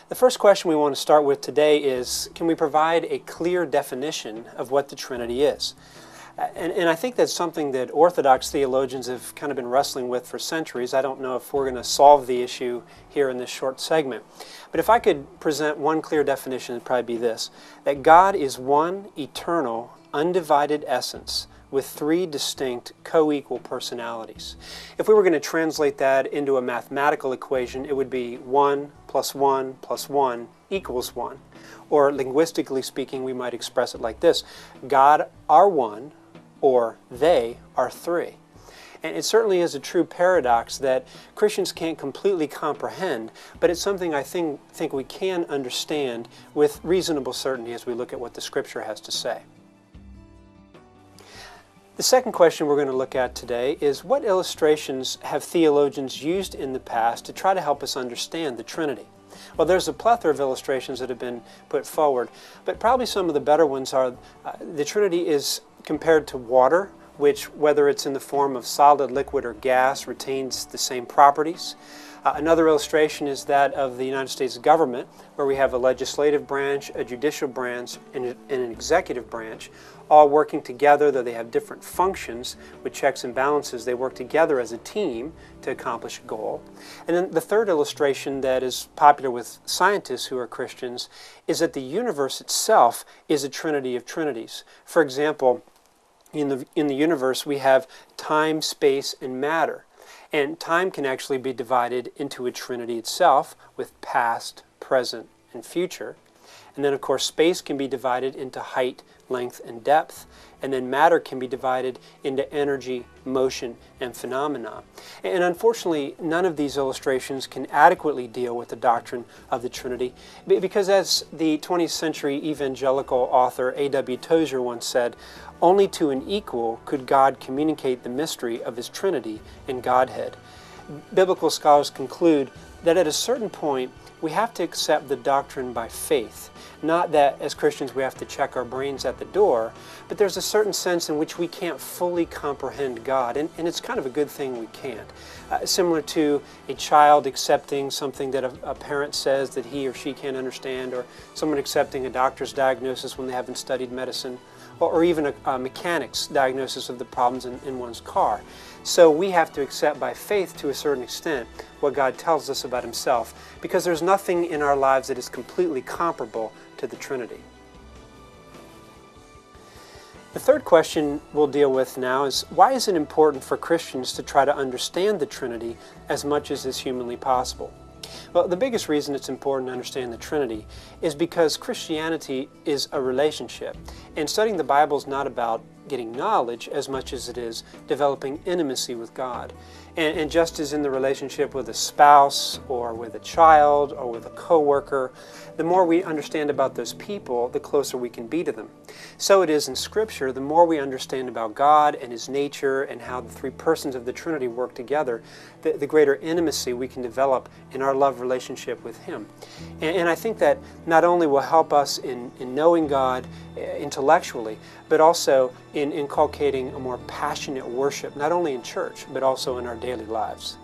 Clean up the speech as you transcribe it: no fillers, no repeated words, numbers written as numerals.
The first question we want to start with today is, can we provide a clear definition of what the Trinity is? And I think that's something that Orthodox theologians have kind of been wrestling with for centuries. I don't know if we're going to solve the issue here in this short segment. But if I could present one clear definition, it'd probably be this: that God is one eternal, undivided essence with three distinct co-equal personalities. If we were going to translate that into a mathematical equation, it would be 1 plus 1 plus 1 equals 1. Or linguistically speaking, we might express it like this: God are one, or they are three. And it certainly is a true paradox that Christians can't completely comprehend, but it's something I think we can understand with reasonable certainty as we look at what the Scripture has to say. The second question we're going to look at today is, what illustrations have theologians used in the past to try to help us understand the Trinity? Well, there's a plethora of illustrations that have been put forward, but probably some of the better ones are the Trinity is compared to water, which, whether it's in the form of solid, liquid, or gas, retains the same properties. Another illustration is that of the United States government, where we have a legislative branch, a judicial branch, and an executive branch, all working together, though they have different functions with checks and balances. They work together as a team to accomplish a goal. And then the third illustration that is popular with scientists who are Christians is that the universe itself is a trinity of trinities. For example, in the universe we have time, space, and matter. And time can actually be divided into a trinity itself with past, present, and future. And then, of course, space can be divided into height, length, and depth. And then matter can be divided into energy, motion, and phenomena. And unfortunately, none of these illustrations can adequately deal with the doctrine of the Trinity, because as the 20th century evangelical author A.W. Tozer once said, only to an equal could God communicate the mystery of His Trinity and Godhead. Biblical scholars conclude that at a certain point, we have to accept the doctrine by faith. Not that as Christians we have to check our brains at the door, but there's a certain sense in which we can't fully comprehend God, and it's kind of a good thing we can't. Similar to a child accepting something that a parent says that he or she can't understand, or someone accepting a doctor's diagnosis when they haven't studied medicine, or even a mechanic's diagnosis of the problems in one's car. So we have to accept by faith, to a certain extent, what God tells us about Himself, because there's nothing in our lives that is completely comparable to the Trinity. The third question we'll deal with now is, why is it important for Christians to try to understand the Trinity as much as is humanly possible? Well, the biggest reason it's important to understand the Trinity is because Christianity is a relationship, and studying the Bible is not about getting knowledge as much as it is developing intimacy with God. And just as in the relationship with a spouse or with a child or with a coworker, the more we understand about those people, the closer we can be to them. So it is in Scripture, the more we understand about God and His nature and how the three persons of the Trinity work together, the greater intimacy we can develop in our love relationship with Him. And I think that not only will help us in knowing God intellectually, but also in inculcating a more passionate worship, not only in church, but also in our daily lives.